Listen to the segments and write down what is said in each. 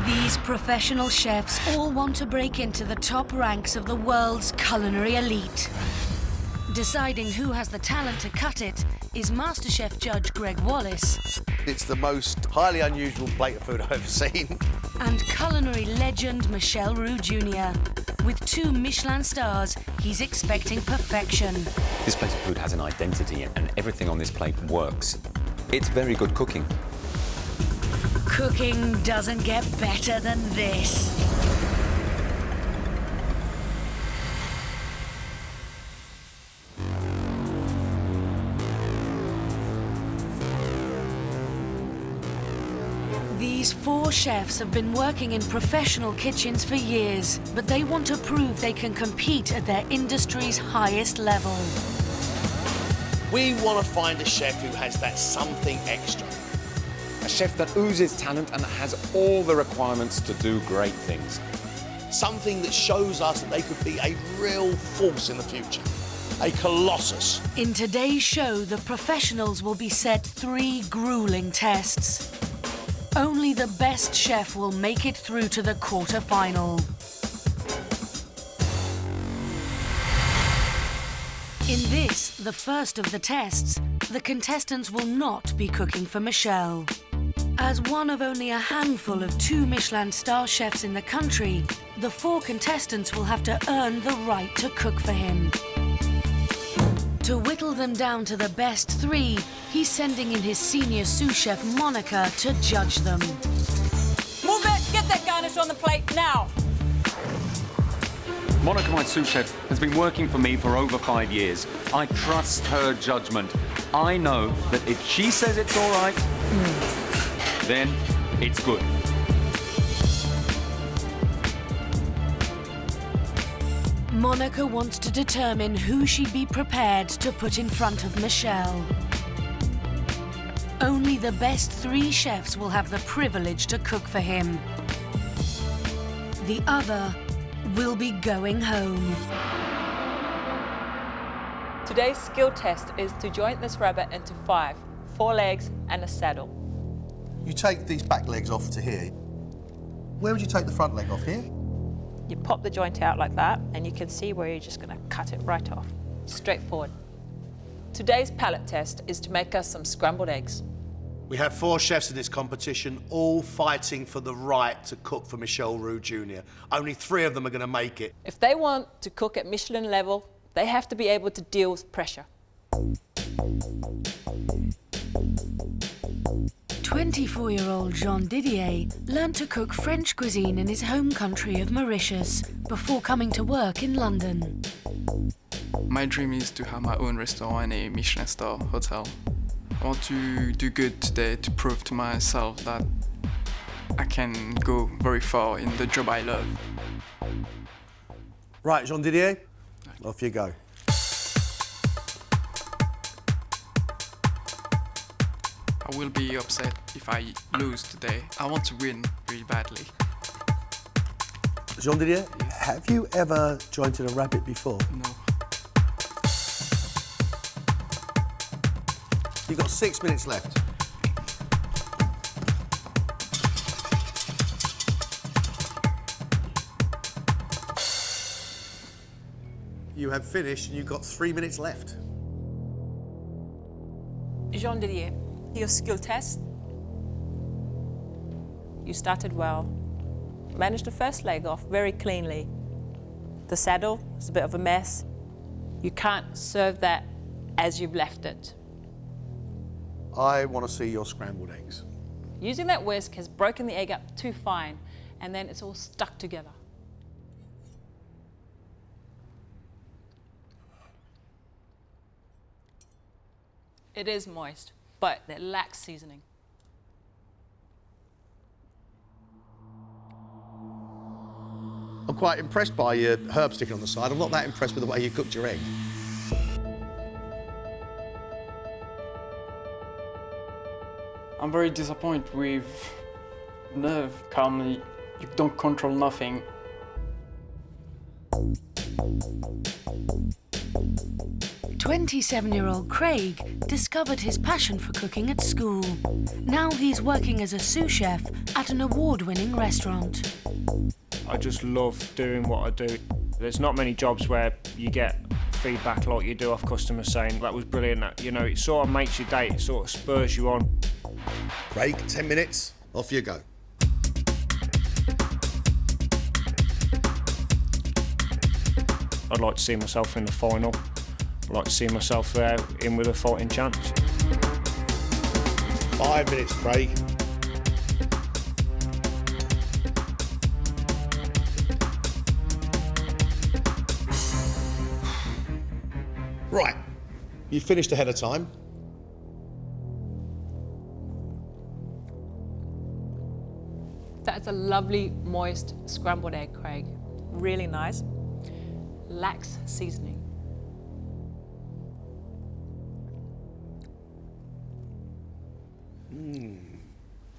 These professional chefs all want to break into the top ranks of the world's culinary elite. Deciding who has the talent to cut it is MasterChef judge Gregg Wallace. It's the most highly unusual plate of food I've ever seen. And culinary legend Michel Roux Jr. With 2 Michelin stars, he's expecting perfection. This plate of food has an identity and everything on this plate works. It's very good cooking. Cooking doesn't get better than this. These 4 chefs have been working in professional kitchens for years, but they want to prove they can compete at their industry's highest level. We want to find a chef who has that something extra. A chef that oozes talent and has all the requirements to do great things. Something that shows us that they could be a real force in the future. A colossus. In today's show, the professionals will be set 3 grueling tests. Only the best chef will make it through to the quarter-final. In this, the first of the tests, the contestants will not be cooking for Michel. As one of only a handful of 2 Michelin star chefs in the country, the 4 contestants will have to earn the right to cook for him. To whittle them down to the best 3, he's sending in his senior sous chef Monica to judge them. Move it! Get that garnish on the plate now! Monica, my sous chef, has been working for me for over 5 years. I trust her judgment. I know that if she says it's all right, then it's good. Monica wants to determine who she'd be prepared to put in front of Michel. Only the best 3 chefs will have the privilege to cook for him. The other will be going home. Today's skill test is to joint this rabbit into 5, 4 legs and a saddle. You take these back legs off to here. Where would you take the front leg off? Here? You pop the joint out like that, and you can see where you're just going to cut it right off. Straightforward. Today's palate test is to make us some scrambled eggs. We have 4 chefs in this competition, all fighting for the right to cook for Michel Roux Jr. Only 3 of them are going to make it. If they want to cook at Michelin level, they have to be able to deal with pressure. 24-year-old Jean Didier learned to cook French cuisine in his home country of Mauritius before coming to work in London. My dream is to have my own restaurant and a Michelin star hotel. I want to do good today to prove to myself that I can go very far in the job I love. Right, Jean Didier, off you go. I will be upset if I lose today. I want to win really badly. Jean Didier, have you ever jointed a rabbit before? No. You've got 6 minutes left. You have finished and you've got 3 minutes left. Jean Didier, your skill test. You started well. Managed the first leg off very cleanly. The saddle is a bit of a mess. You can't serve that as you've left it. I want to see your scrambled eggs. Using that whisk has broken the egg up too fine, and then it's all stuck together. It is moist, but it lacks seasoning. I'm quite impressed by your herb sticking on the side. I'm not that impressed with the way you cooked your egg. I'm very disappointed with nerve, calmly. You don't control nothing. 27-year-old Craig discovered his passion for cooking at school. Now he's working as a sous chef at an award-winning restaurant. I just love doing what I do. There's not many jobs where you get feedback like you do off customers saying that was brilliant. You know, it sort of makes your day, it sort of spurs you on. Craig, 10 minutes, off you go. I'd like to see myself in the final. I'd like to see myself there in with a fighting chance. 5 minutes, Craig. Right, you finished ahead of time. That's a lovely, moist scrambled egg, Craig. Really nice. Lacks seasoning.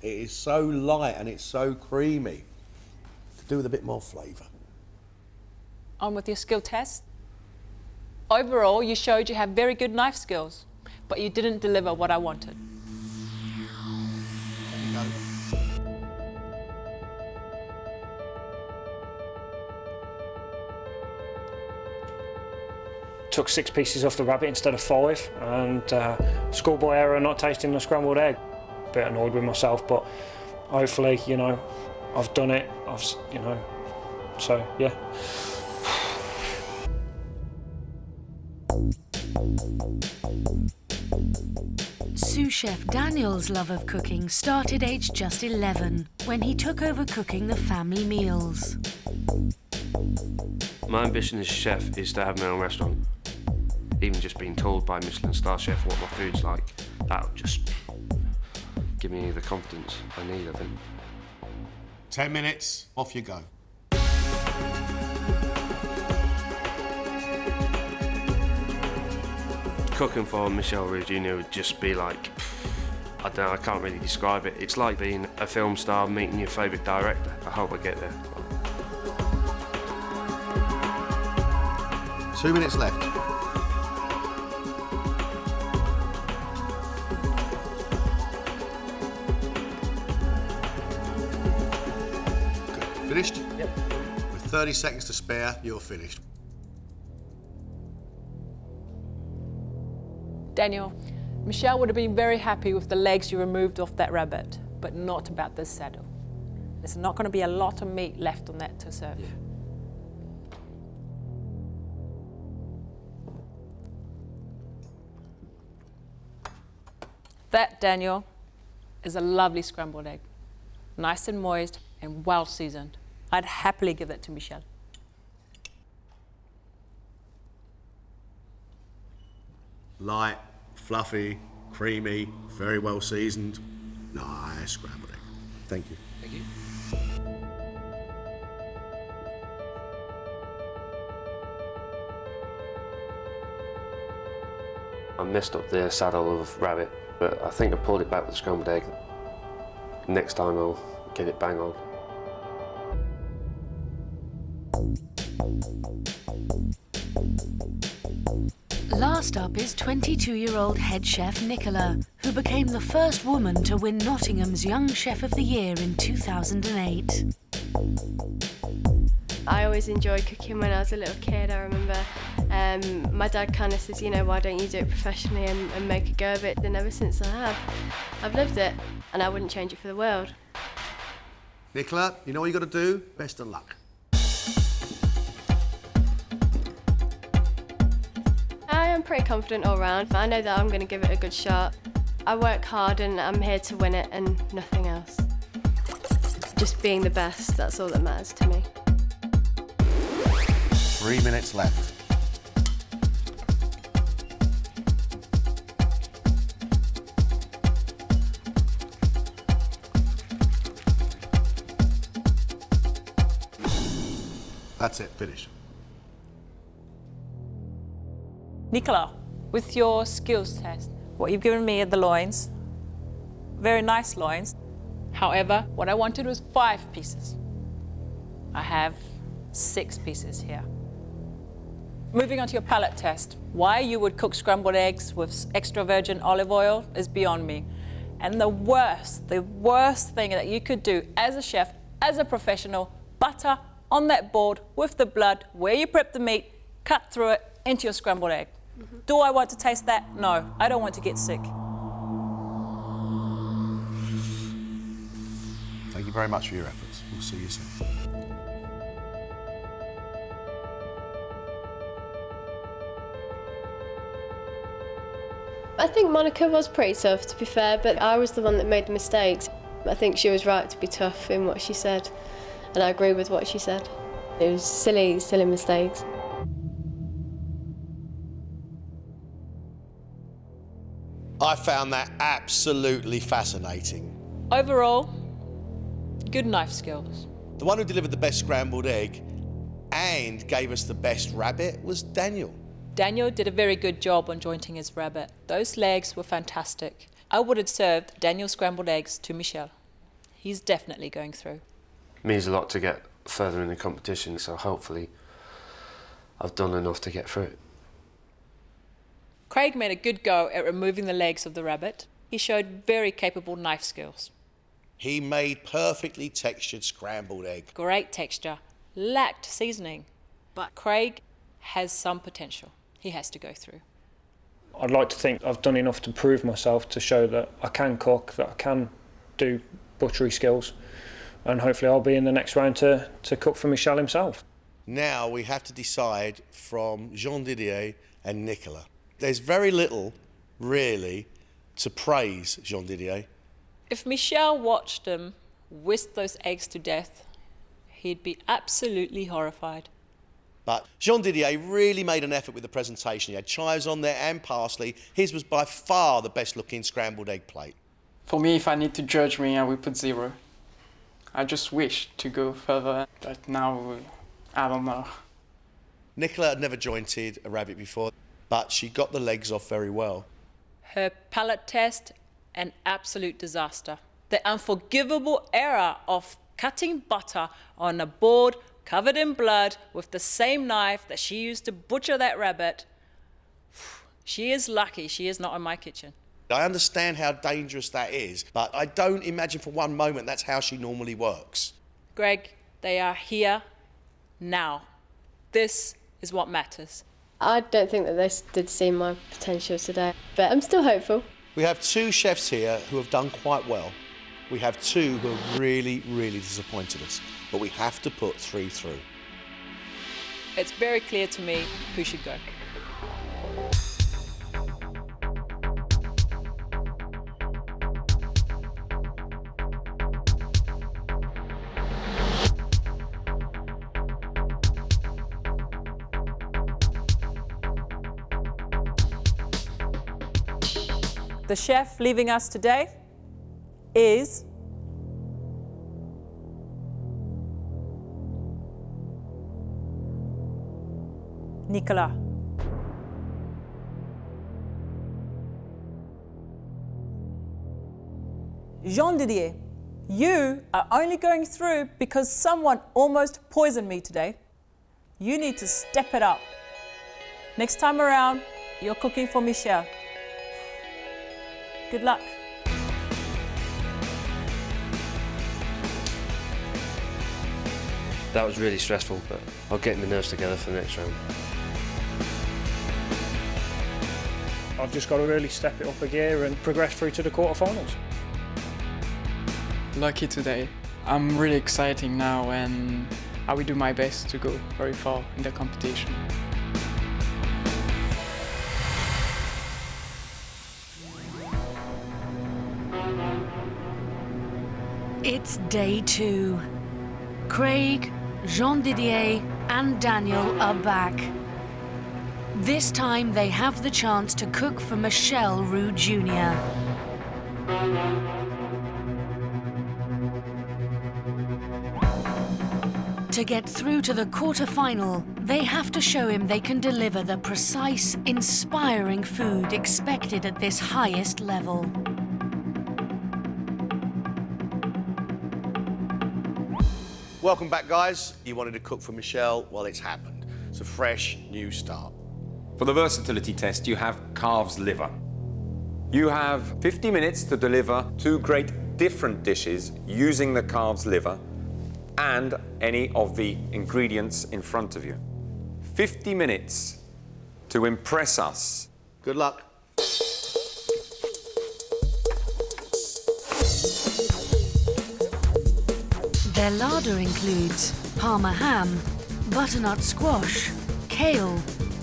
It is so light and it's so creamy. Could do with a bit more flavour. On with your skill test. Overall, you showed you have very good knife skills, but you didn't deliver what I wanted. There you go. Took 6 pieces off the rabbit instead of 5, and schoolboy error not tasting the scrambled egg. Bit annoyed with myself, but hopefully, you know, I've done it. You know, so yeah. Sous chef Daniel's love of cooking started aged just 11 when he took over cooking the family meals. My ambition as a chef is to have my own restaurant. Even just being told by Michelin star chef what my food's like, that'll just give me the confidence I need, I think. 10 minutes, off you go. Cooking for Michel Roux Jr. would just be like, I don't know, I can't really describe it. It's like being a film star meeting your favourite director. I hope I get there. 2 minutes left. Good. Finished? Yep. With 30 seconds to spare, you're finished. Daniel, Michel would have been very happy with the legs you removed off that rabbit, but not about this saddle. There's not going to be a lot of meat left on that to serve. Yeah. That, Daniel, is a lovely scrambled egg. Nice and moist and well seasoned. I'd happily give that to Michel. Light, fluffy, creamy, very well seasoned. Nice scrambled egg. Thank you. Thank you. I messed up the saddle of rabbit, but I think I pulled it back with the scrambled egg. Next time I'll get it bang on. Last up is 22-year-old head chef Nicola, who became the first woman to win Nottingham's Young Chef of the Year in 2008. I always enjoyed cooking when I was a little kid. I remember my dad kind of says, you know, why don't you do it professionally and make a go of it? And ever since I have, I've loved it, and I wouldn't change it for the world. Nicola, you know what you got to do? Best of luck. I am pretty confident all round. I know that I'm going to give it a good shot. I work hard and I'm here to win it and nothing else. Just being the best, that's all that matters to me. 3 minutes left. That's it, finish. Nicola, with your skills test, what you've given me are the loins. Very nice loins. However, what I wanted was 5 pieces. I have 6 pieces here. Moving on to your palate test. Why you would cook scrambled eggs with extra virgin olive oil is beyond me. And the worst thing that you could do as a chef, as a professional, butter on that board with the blood, where you prep the meat, cut through it into your scrambled egg. Do I want to taste that? No, I don't want to get sick. Thank you very much for your efforts. We'll see you soon. I think Monica was pretty tough, to be fair, but I was the one that made the mistakes. I think she was right to be tough in what she said, and I agree with what she said. It was silly mistakes. I found that absolutely fascinating. Overall, good knife skills. The one who delivered the best scrambled egg and gave us the best rabbit was Daniel. Daniel did a very good job on jointing his rabbit. Those legs were fantastic. I would have served Daniel's scrambled eggs to Michel. He's definitely going through. It means a lot to get further in the competition, so hopefully I've done enough to get through it. Craig made a good go at removing the legs of the rabbit. He showed very capable knife skills. He made perfectly textured scrambled egg. Great texture, lacked seasoning, but Craig has some potential. He has to go through. I'd like to think I've done enough to prove myself, to show that I can cook, that I can do butchery skills, and hopefully I'll be in the next round to cook for Michel himself. Now we have to decide from Jean Didier and Nicolas. There's very little, really, to praise Jean Didier. If Michel watched him whisk those eggs to death, he'd be absolutely horrified. But Jean Didier really made an effort with the presentation. He had chives on there and parsley. His was by far the best looking scrambled egg plate. For me, if I need to judge me, I would put 0. I just wish to go further, but now I don't know. Nicola had never jointed a rabbit before, but she got the legs off very well. Her palate test, an absolute disaster. The unforgivable error of cutting butter on a board covered in blood with the same knife that she used to butcher that rabbit. She is lucky she is not in my kitchen. I understand how dangerous that is, but I don't imagine for one moment that's how she normally works. Gregg, they are here now. This is what matters. I don't think that they did see my potential today, but I'm still hopeful. We have 2 chefs here who have done quite well. We have 2 who have really, really disappointed us, but we have to put 3 through. It's very clear to me who should go. The chef leaving us today is Nicolas. Jean Didier, you are only going through because someone almost poisoned me today. You need to step it up. Next time around, you're cooking for Michel. Good luck. That was really stressful, but I'll get my nerves together for the next round. I've just got to really step it up a gear and progress through to the quarterfinals. Lucky today. I'm really excited now, and I will do my best to go very far in the competition. It's day 2. Craig, Jean Didier and Daniel are back. This time they have the chance to cook for Michel Roux Jr. To get through to the quarter-final, they have to show him they can deliver the precise, inspiring food expected at this highest level. Welcome back, guys. You wanted to cook for Michel? Well, it's happened. It's a fresh, new start. For the versatility test, you have calf's liver. You have 50 minutes to deliver 2 great different dishes using the calf's liver and any of the ingredients in front of you. 50 minutes to impress us. Good luck. Their larder includes Parma ham, butternut squash, kale,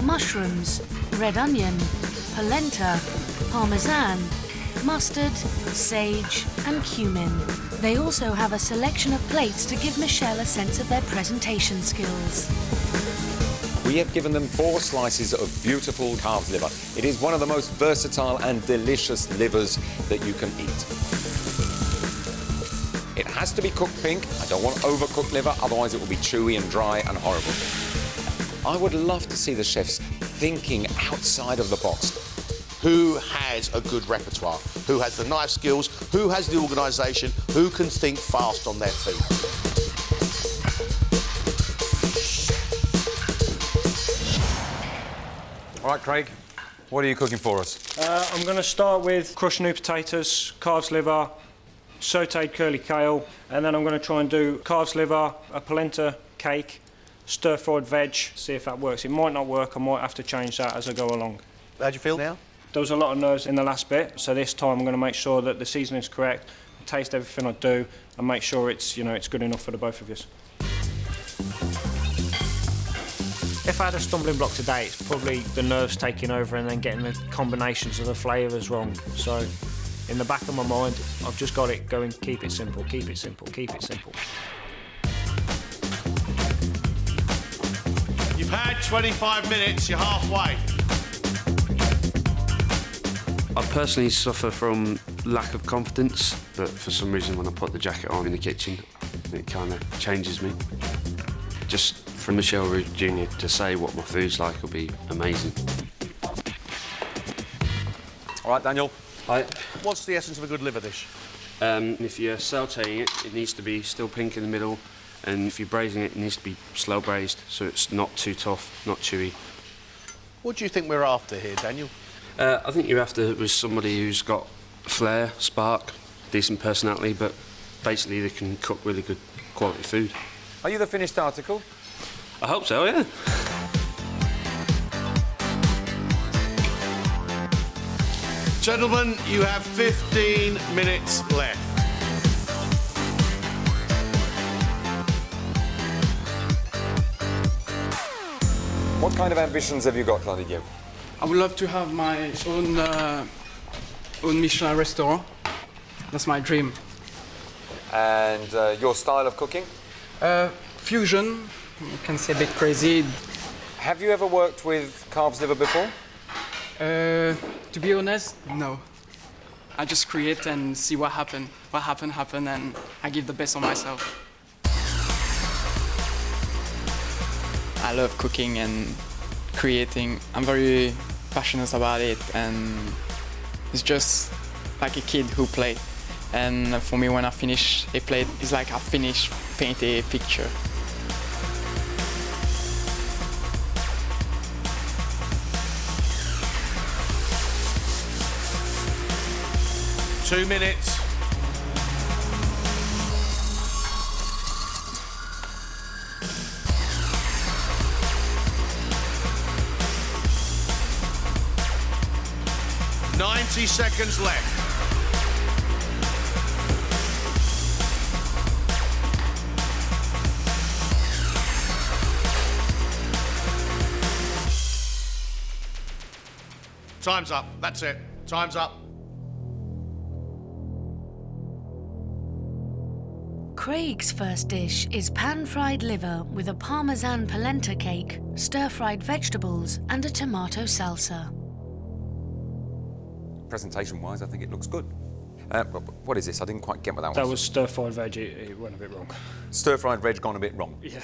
mushrooms, red onion, polenta, parmesan, mustard, sage and cumin. They also have a selection of plates to give Michel a sense of their presentation skills. We have given them 4 slices of beautiful calf's liver. It is one of the most versatile and delicious livers that you can eat. It has to be cooked pink. I don't want overcooked liver, otherwise it will be chewy and dry and horrible. I would love to see the chefs thinking outside of the box. Who has a good repertoire? Who has the knife skills? Who has the organisation? Who can think fast on their feet? All right, Craig, what are you cooking for us? I'm going to start with crushed new potatoes, calf's liver, sautéed curly kale, and then I'm going to try and do calf's liver, a polenta cake, stir-fried veg, see if that works. It might not work, I might have to change that as I go along. How do you feel now? There was a lot of nerves in the last bit, so this time I'm going to make sure that the seasoning's correct, taste everything I do, and make sure it's, you know, it's good enough for the both of you. If I had a stumbling block today, it's probably the nerves taking over and then getting the combinations of the flavours wrong. So, in the back of my mind, I've just got it going, keep it simple, keep it simple, keep it simple. You've had 25 minutes, you're halfway. I personally suffer from lack of confidence, but for some reason when I put the jacket on in the kitchen, it kind of changes me. Just for Michel Roux Jr. to say what my food's like will be amazing. All right, Daniel. Hi. What's the essence of a good liver dish? If you're sautéing it, it needs to be still pink in the middle, and if you're braising it, it needs to be slow braised, so it's not too tough, not chewy. What do you think we're after here, Daniel? I think you're after with somebody who's got flair, spark, decent personality, but basically they can cook really good quality food. Are you the finished article? I hope so, yeah. Gentlemen, you have 15 minutes left. What kind of ambitions have you got, Claudia? I would love to have my own Michelin restaurant. That's my dream. And your style of cooking? Fusion, you can say a bit crazy. Have you ever worked with calf's liver before? To be honest, no. I just create and see what happen. What happen, and I give the best of myself. I love cooking and creating. I'm very passionate about it, and it's just like a kid who plays. And for me, when I finish a plate, it's like I paint a picture. Two minutes. $90 seconds left. Time's up. That's it. Time's up. Craig's first dish is pan-fried liver with a parmesan polenta cake, stir-fried vegetables and a tomato salsa. Presentation-wise, I think it looks good. What is this? I didn't quite get what that was. That was stir-fried veg, it went a bit wrong. Stir-fried veg gone a bit wrong. Yeah.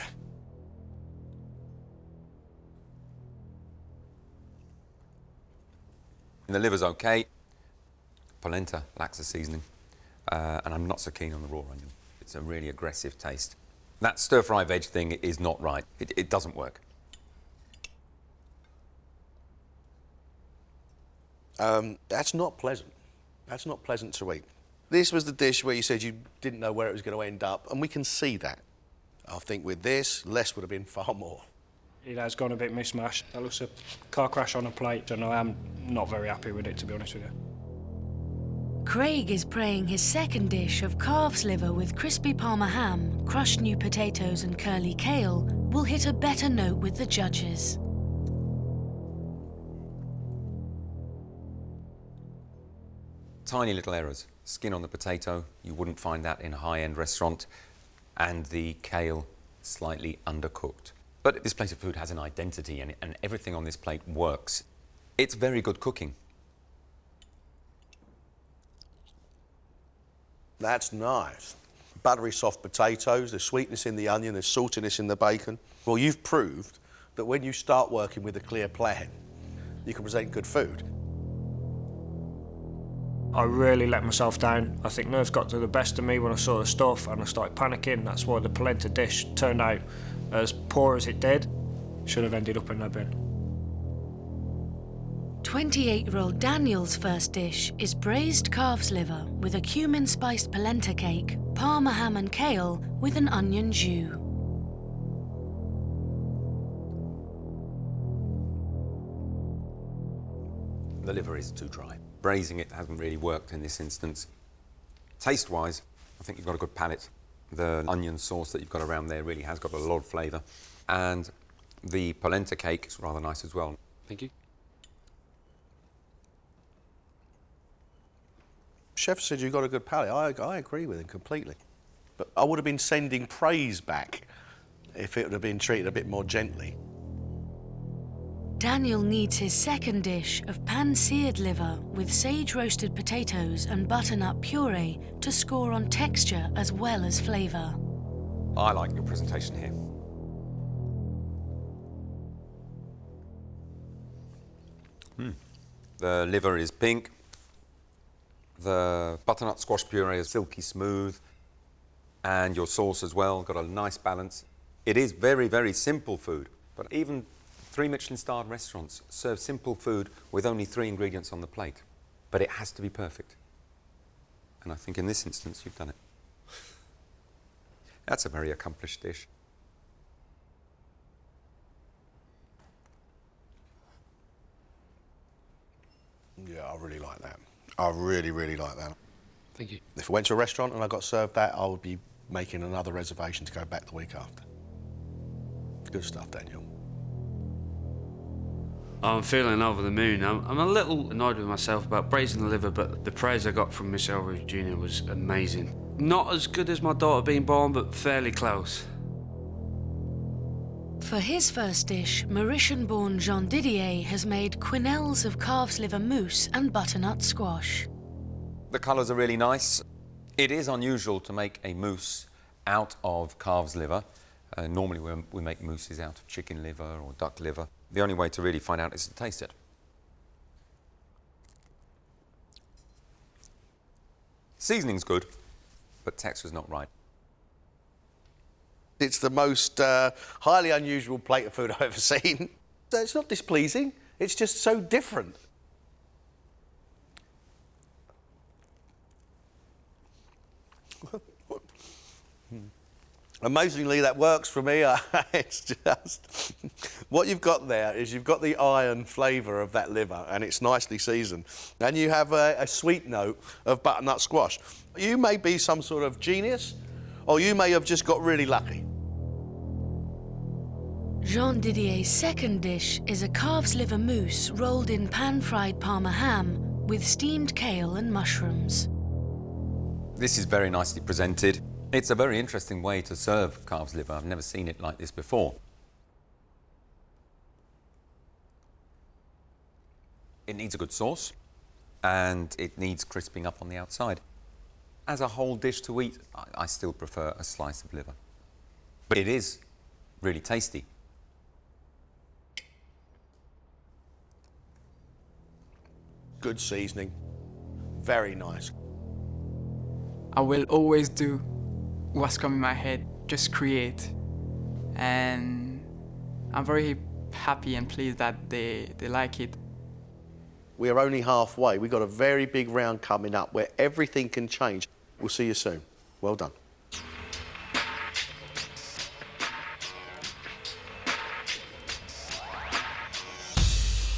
The liver's okay. Polenta lacks a seasoning. And I'm not so keen on the raw onion. It's a really aggressive taste. That stir-fry veg thing is not right. It doesn't work. That's not pleasant. That's not pleasant to eat. This was the dish where you said you didn't know where it was going to end up, and we can see that. I think with this, less would have been far more. It has gone a bit mishmash. That looks a car crash on a plate, and I am not very happy with it, to be honest with you. Craig is praying his second dish of calf's liver with crispy Parma ham, crushed new potatoes and curly kale will hit a better note with the judges. Tiny little errors. Skin on the potato, you wouldn't find that in a high-end restaurant, and the kale slightly undercooked. But this plate of food has an identity, and everything on this plate works. It's very good cooking. That's nice. Buttery soft potatoes, there's sweetness in the onion, there's saltiness in the bacon. Well, you've proved that when you start working with a clear plan, you can present good food. I really let myself down. I think nerves got to the best of me when I saw the stuff and I started panicking. That's why the polenta dish turned out as poor as it did. Should have ended up in that bin. 28-year-old Daniel's first dish is braised calf's liver with a cumin-spiced polenta cake, Parma ham and kale with an onion jus. The liver is too dry. Braising it hasn't really worked in this instance. Taste-wise, I think you've got a good palate. The onion sauce that you've got around there really has got a lot of flavour. And the polenta cake is rather nice as well. Thank you. Chef said you've got a good palate. I agree with him completely. But I would have been sending praise back if it would have been treated a bit more gently. Daniel needs his second dish of pan-seared liver with sage-roasted potatoes and butternut puree to score on texture as well as flavour. I like your presentation here. The liver is pink. The butternut squash puree is silky smooth. And your sauce as well, got a nice balance. It is very, very simple food, but even 3 Michelin-starred restaurants serve simple food with only 3 ingredients on the plate. But it has to be perfect. And I think in this instance, you've done it. That's a very accomplished dish. Yeah, I really like that. I really, really like that. Thank you. If I went to a restaurant and I got served that, I would be making another reservation to go back the week after. Good stuff, Daniel. I'm feeling over the moon. I'm a little annoyed with myself about braising the liver, but the praise I got from Michel Roux Jr. was amazing. Not as good as my daughter being born, but fairly close. For his first dish, Mauritian-born Jean Didier has made quenelles of calf's liver mousse and butternut squash. The colours are really nice. It is unusual to make a mousse out of calf's liver. Normally we make mousses out of chicken liver or duck liver. The only way to really find out is to taste it. Seasoning's good, but texture's not right. It's the most highly unusual plate of food I've ever seen. It's not displeasing, it's just so different. Amazingly, that works for me. It's just... What you've got there is you've got the iron flavour of that liver, and it's nicely seasoned. And you have a sweet note of butternut squash. You may be some sort of genius, or you may have just got really lucky. Jean Didier's second dish is a calf's liver mousse rolled in pan-fried Parma ham with steamed kale and mushrooms. This is very nicely presented. It's a very interesting way to serve calf's liver. I've never seen it like this before. It needs a good sauce, and it needs crisping up on the outside. As a whole dish to eat, I still prefer a slice of liver. But it is really tasty. Good seasoning, very nice. I will always do what's come in my head, just create. And I'm very happy and pleased that they like it. We are only halfway. We've got a very big round coming up where everything can change. We'll see you soon. Well done.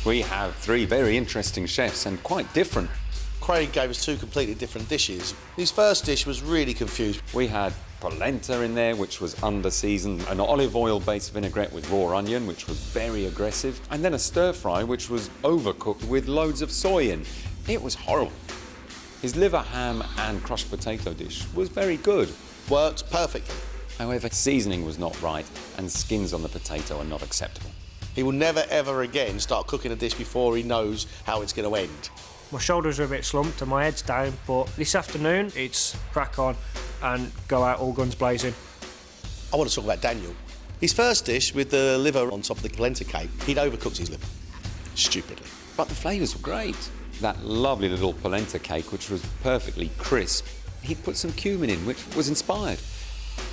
We have three very interesting chefs and quite different. Craig gave us two completely different dishes. His first dish was really confused. We had polenta in there, which was under-seasoned, an olive oil-based vinaigrette with raw onion, which was very aggressive, and then a stir-fry, which was overcooked with loads of soy in. It was horrible. His liver, ham and crushed potato dish was very good. Worked perfectly. However, seasoning was not right, and skins on the potato are not acceptable. He will never, ever again start cooking a dish before he knows how it's going to end. My shoulders are a bit slumped and my head's down, but this afternoon it's crack on and go out all guns blazing. I want to talk about Daniel. His first dish with the liver on top of the polenta cake, he'd overcooked his liver. Stupidly. But the flavours were great. That lovely little polenta cake, which was perfectly crisp, he'd put some cumin in, which was inspired.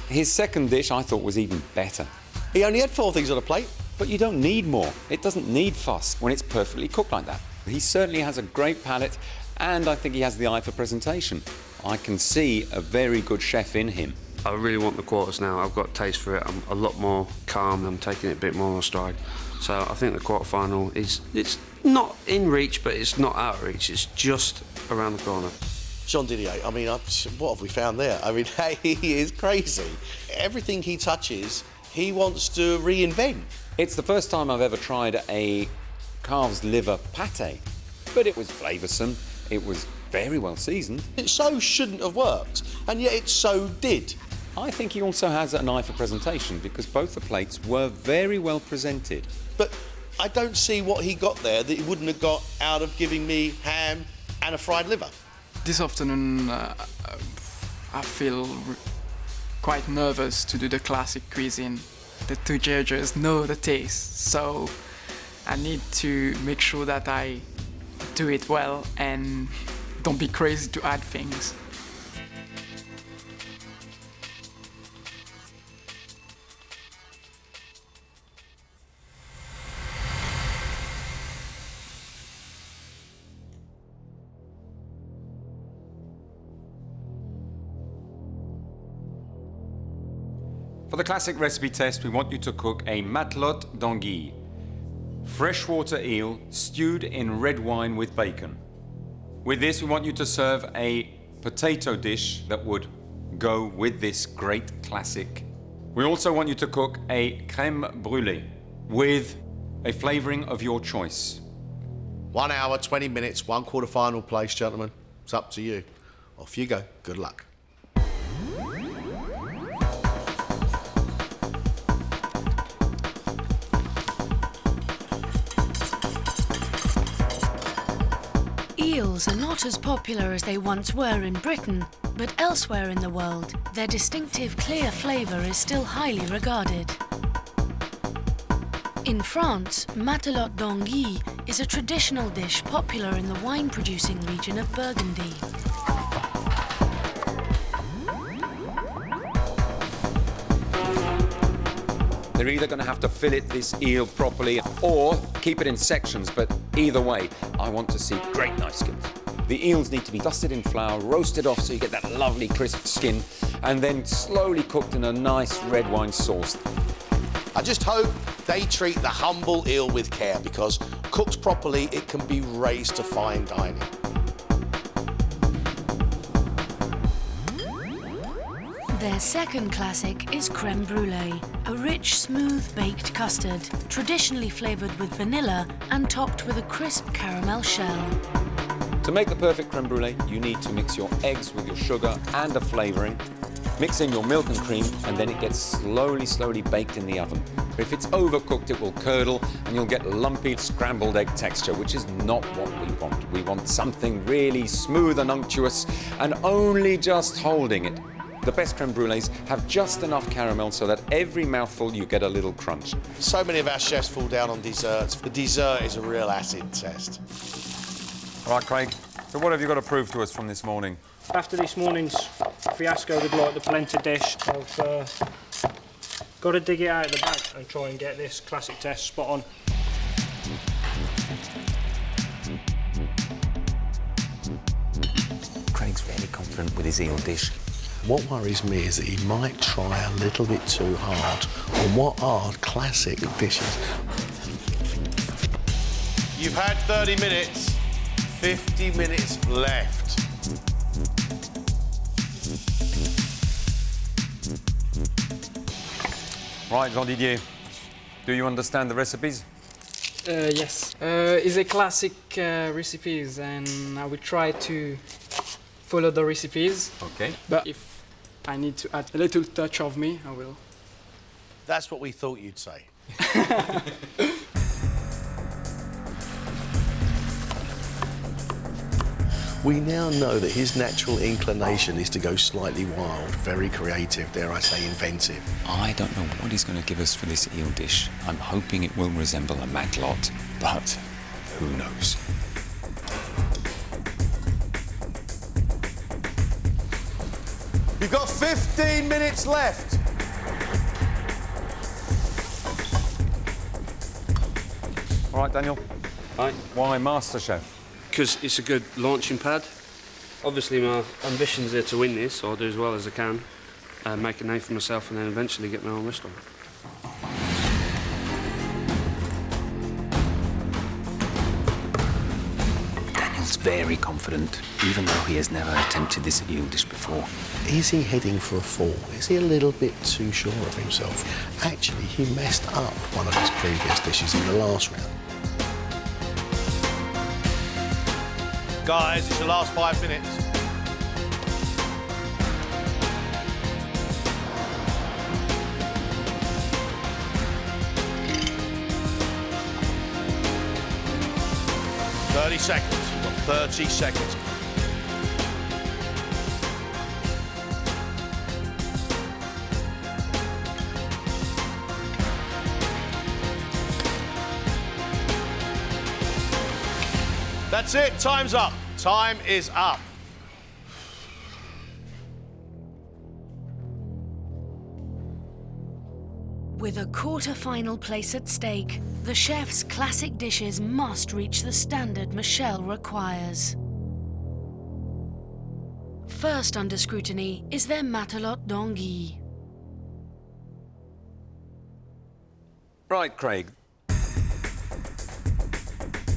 His second dish I thought was even better. He only had 4 things on a plate. But you don't need more. It doesn't need fuss when it's perfectly cooked like that. He certainly has a great palate, and I think he has the eye for presentation. I can see a very good chef in him. I really want the quarters now. I've got taste for it. I'm a lot more calm. I'm taking it a bit more on stride. So I think the quarter-final it's not in reach, but it's not out of reach. It's just around the corner. Jean Didier, I mean, what have we found there? I mean, he is crazy. Everything he touches, he wants to reinvent. It's the first time I've ever tried a calf's liver pate, but it was flavoursome, it was very well seasoned. It so shouldn't have worked, and yet it so did. I think he also has an eye for presentation because both the plates were very well presented. But I don't see what he got there that he wouldn't have got out of giving me ham and a fried liver. This afternoon, I feel quite nervous to do the classic cuisine. The two judges know the taste, so I need to make sure that I do it well and don't be crazy to add things. For the classic recipe test, we want you to cook a matelote d'anguille, freshwater eel stewed in red wine with bacon. With this, we want you to serve a potato dish that would go with this great classic. We also want you to cook a crème brûlée with a flavouring of your choice. 1 hour, 20 minutes, 1 quarter-final place, gentlemen. It's up to you. Off you go. Good luck. Eels are not as popular as they once were in Britain, but elsewhere in the world, their distinctive clear flavour is still highly regarded. In France, matelote d'anguille is a traditional dish popular in the wine-producing region of Burgundy. They're either going to have to fillet this eel properly or keep it in sections, but either way, I want to see great knife skills. The eels need to be dusted in flour, roasted off so you get that lovely crisp skin, and then slowly cooked in a nice red wine sauce. I just hope they treat the humble eel with care, because cooked properly, it can be raised to fine dining. Their second classic is crème brûlée, a rich, smooth baked custard, traditionally flavoured with vanilla and topped with a crisp caramel shell. To make the perfect crème brûlée, you need to mix your eggs with your sugar and a flavouring. Mix in your milk and cream, and then it gets slowly baked in the oven. If it's overcooked, it will curdle, and you'll get lumpy scrambled egg texture, which is not what we want. We want something really smooth and unctuous, and only just holding it. The best crème brûlées have just enough caramel so that every mouthful you get a little crunch. So many of our chefs fall down on desserts. The dessert is a real acid test. All right, Craig, so what have you got to prove to us from this morning? After this morning's fiasco with like the polenta dish, I've got to dig it out of the bag and try and get this classic test spot on. different with his eel dish. What worries me is that he might try a little bit too hard on what are classic dishes. You've had 30 minutes, 50 minutes left. Right, Jean-Didier, do you understand the recipes? Yes. It's a classic recipes, and I will try to follow the recipes. Okay. But if I need to add a little touch of me, I will. That's what we thought you'd say. We now know that his natural inclination is to go slightly wild, very creative, dare I say inventive. I don't know what he's going to give us for this eel dish. I'm hoping it will resemble a matelote, but who knows? You've got 15 minutes left. All right, Daniel. Right. Why MasterChef? Because it's a good launching pad. Obviously, my ambition's there to win this, so I'll do as well as I can, make a name for myself, and then eventually get my own restaurant. Daniel's very confident, even though he has never attempted this eel dish before. Is he heading for a fall? Is he a little bit too sure of himself? Actually, he messed up one of his previous dishes in the last round. Guys, it's the last 5 minutes. "30 seconds. You've got 30 seconds. That's it, time's up. Time is up. With a quarter-final place at stake, the chef's classic dishes must reach the standard Michel requires. First under scrutiny is their matelote d'anguille. Right, Craig.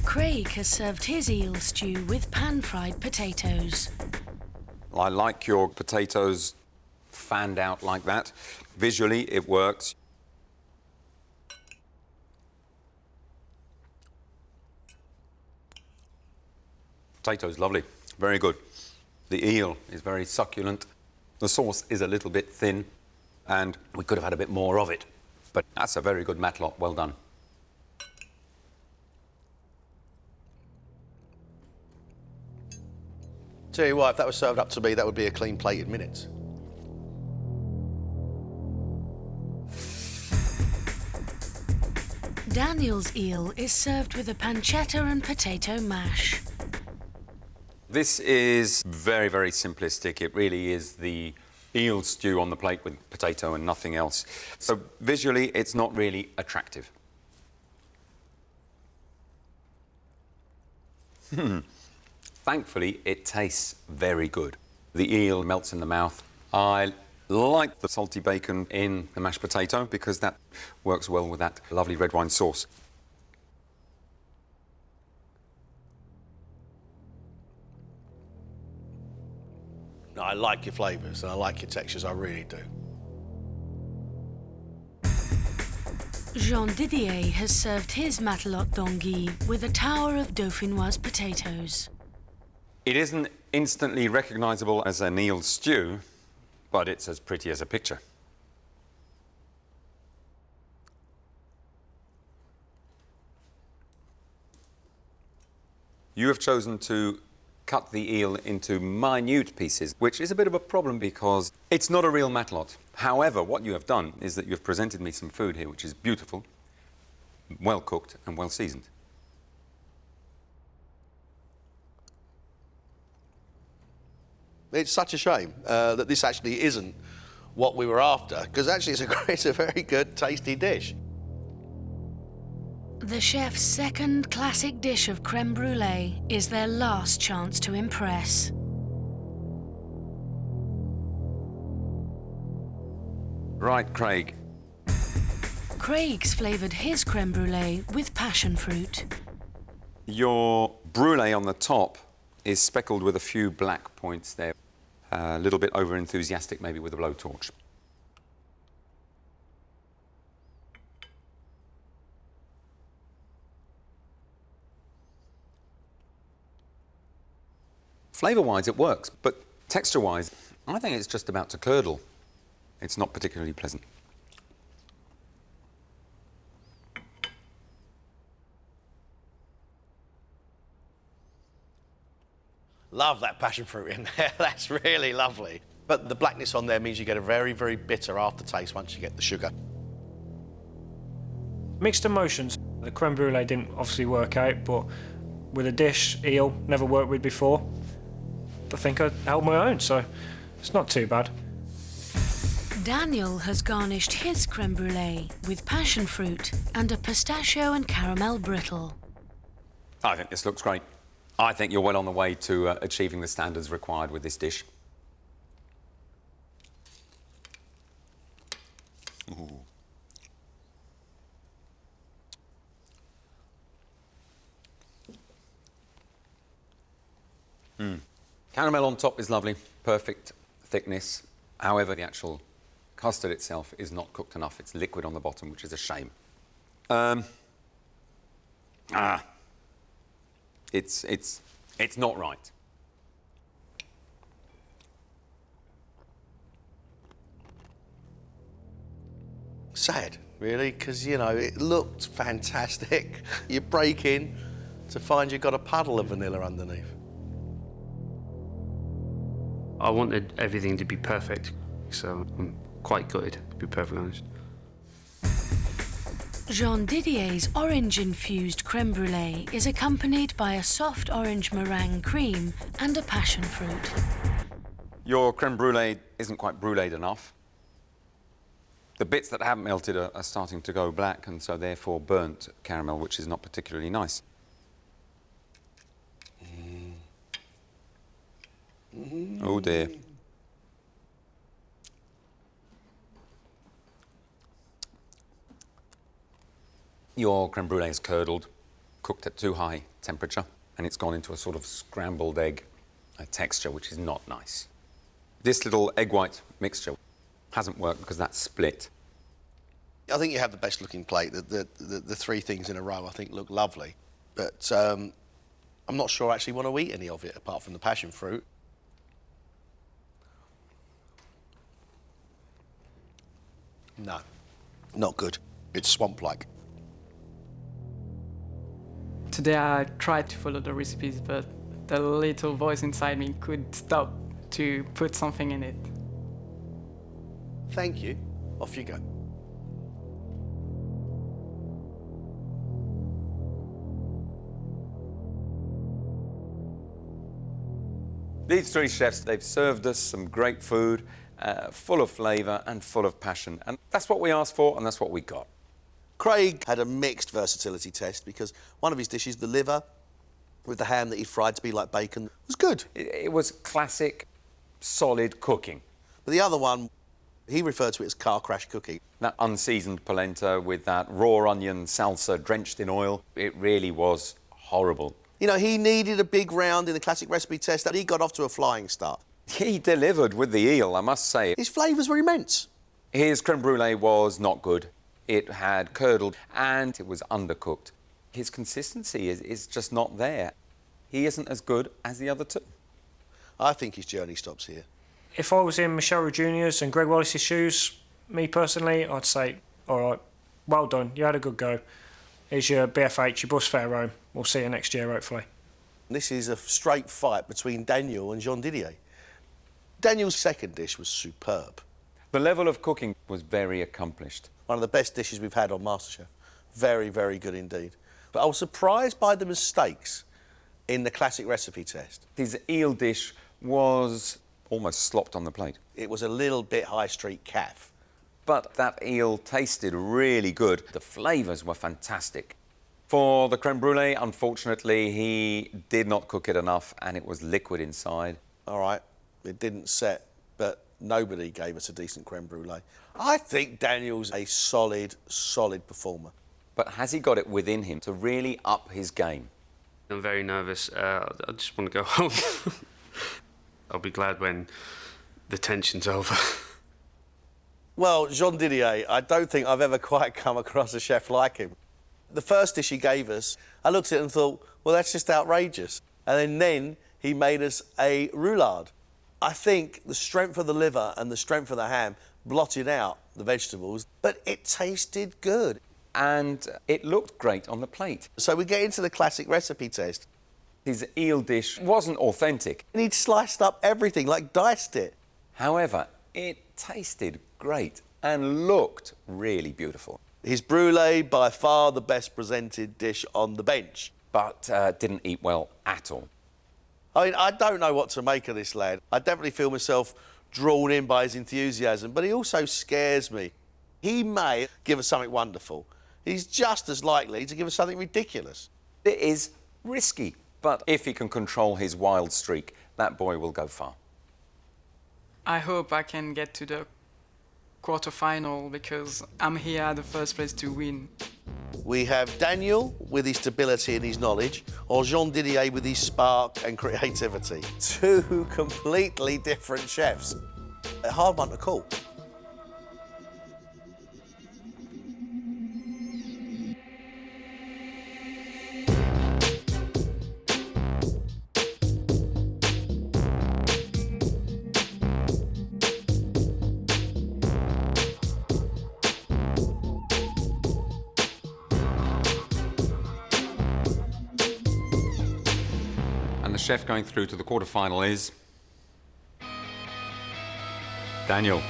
Craig has served his eel stew with pan-fried potatoes. I like your potatoes fanned out like that. Visually, it works. Potatoes, lovely. Very good. The eel is very succulent. The sauce is a little bit thin, and we could have had a bit more of it. But that's a very good matelote. Well done. Tell you what, if that was served up to me, that would be a clean plate in minutes. Daniel's eel is served with a pancetta and potato mash. This is very, very simplistic. It really is the eel stew on the plate with potato and nothing else. So visually, it's not really attractive. Thankfully, it tastes very good. The eel melts in the mouth. I like the salty bacon in the mashed potato because that works well with that lovely red wine sauce. No, I like your flavours and I like your textures, I really do. Jean-Didier has served his matelote d'anguille with a tower of dauphinoise potatoes. It isn't instantly recognisable as an eel stew, but it's as pretty as a picture. You have chosen to cut the eel into minute pieces, which is a bit of a problem because it's not a real matelote. However, what you have done is that you've presented me some food here which is beautiful, well cooked and well seasoned. It's such a shame that this actually isn't what we were after, because actually it's a very good, tasty dish. The chef's second classic dish of creme brulee is their last chance to impress. Right, Craig. Craig's flavoured his creme brulee with passion fruit. Your brulee on the top is speckled with a few black points there. A little bit over-enthusiastic, maybe, with a blowtorch. Flavour-wise, it works, but texture-wise, I think it's just about to curdle. It's not particularly pleasant. Love that passion fruit in there. That's really lovely. But the blackness on there means you get a very, very bitter aftertaste once you get the sugar. Mixed emotions. The creme brulee didn't obviously work out, but with a dish, eel, never worked with before, I think I held my own, so it's not too bad. Daniel has garnished his creme brulee with passion fruit and a pistachio and caramel brittle. I think this looks great. I think you're well on the way to achieving the standards required with this dish. Ooh. Caramel on top is lovely, perfect thickness. However, the actual custard itself is not cooked enough. It's liquid on the bottom, which is a shame. It's not right. Sad, really, because, you know, it looked fantastic. You break in to find you've got a puddle of vanilla underneath. I wanted everything to be perfect, so I'm quite gutted, to be perfectly honest. Jean Didier's orange-infused creme brulee is accompanied by a soft orange meringue cream and a passion fruit. Your creme brulee isn't quite bruleed enough. The bits that haven't melted are starting to go black and so therefore burnt caramel, which is not particularly nice. Oh dear. Your creme brulee is curdled, cooked at too high temperature, and it's gone into a sort of scrambled egg texture, which is not nice. This little egg white mixture hasn't worked because that's split. I think you have the best looking plate. The three things in a row I think look lovely, but I'm not sure I actually want to eat any of it apart from the passion fruit. No, not good. It's swamp-like. Today I tried to follow the recipes, but the little voice inside me could stop to put something in it. Thank you. Off you go. These three chefs, they've served us some great food, full of flavour and full of passion. And that's what we asked for and that's what we got. Craig had a mixed versatility test because one of his dishes, the liver, with the ham that he fried to be like bacon, was good. It was classic, solid cooking. But the other one, he referred to it as car crash cooking. That unseasoned polenta with that raw onion salsa drenched in oil, it really was horrible. You know, he needed a big round in the classic recipe test that he got off to a flying start. He delivered with the eel, I must say. His flavours were immense. His creme brulee was not good. It had curdled and it was undercooked. His consistency is just not there. He isn't as good as the other two. I think his journey stops here. If I was in Michel Roux Jr.'s and Gregg Wallace's shoes, me personally, I'd say, all right, well done, you had a good go. Here's your BFH, your bus fare home. We'll see you next year, hopefully. This is a straight fight between Daniel and Jean Didier. Daniel's second dish was superb. The level of cooking was very accomplished. One of the best dishes we've had on MasterChef. Very, very good indeed. But I was surprised by the mistakes in the classic recipe test. His eel dish was almost slopped on the plate. It was a little bit high street calf. But that eel tasted really good. The flavours were fantastic. For the creme brulee, unfortunately, he did not cook it enough and it was liquid inside. All right, it didn't set, but Nobody gave us a decent creme brulee. I think Daniel's a solid performer. But has he got it within him to really up his game? I'm very nervous. I just want to go home. I'll be glad when the tension's over. Well, Jean Didier, I don't think I've ever quite come across a chef like him. The first dish he gave us, I looked at it and thought, well, that's just outrageous. And then he made us a roulade. I think the strength of the liver and the strength of the ham blotted out the vegetables, but it tasted good. And it looked great on the plate. So we get into the classic recipe test. His eel dish wasn't authentic. And he'd sliced up everything, like diced it. However, it tasted great and looked really beautiful. His brulee, by far the best presented dish on the bench. But didn't eat well at all. I mean, I don't know what to make of this lad. I definitely feel myself drawn in by his enthusiasm, but he also scares me. He may give us something wonderful. He's just as likely to give us something ridiculous. It is risky, but if he can control his wild streak, that boy will go far. I hope I can get to the quarterfinal because I'm here at the first place to win. We have Daniel with his stability and his knowledge, or Jean Didier with his spark and creativity. Two completely different chefs. A hard one to call. And the chef going through to the quarterfinal is Daniel.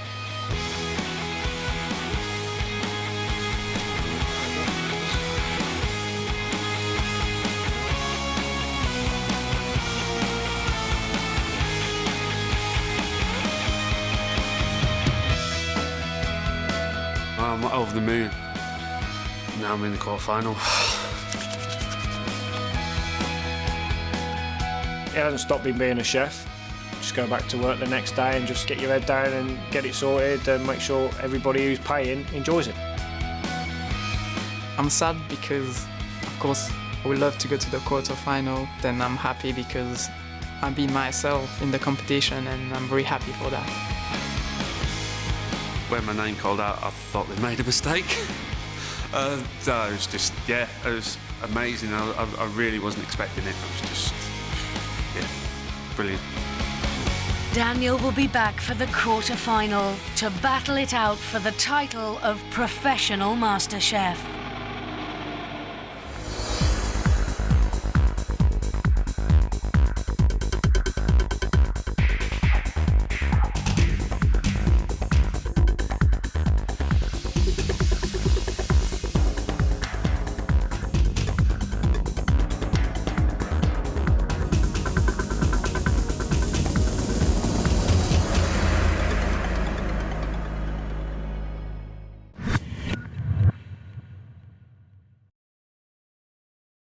I'm over the moon. Now I'm in the quarterfinal. It hasn't stopped me being a chef. Just go back to work the next day and just get your head down and get it sorted and make sure everybody who's paying enjoys it. I'm sad because, of course, I would love to go to the quarterfinal. Then I'm happy because I've been myself in the competition and I'm very happy for that. When my name called out, I thought they made a mistake. It was just, yeah, it was amazing. I really wasn't expecting it. It was just, yeah, brilliant. Daniel will be back for the quarter-final to battle it out for the title of Professional MasterChef.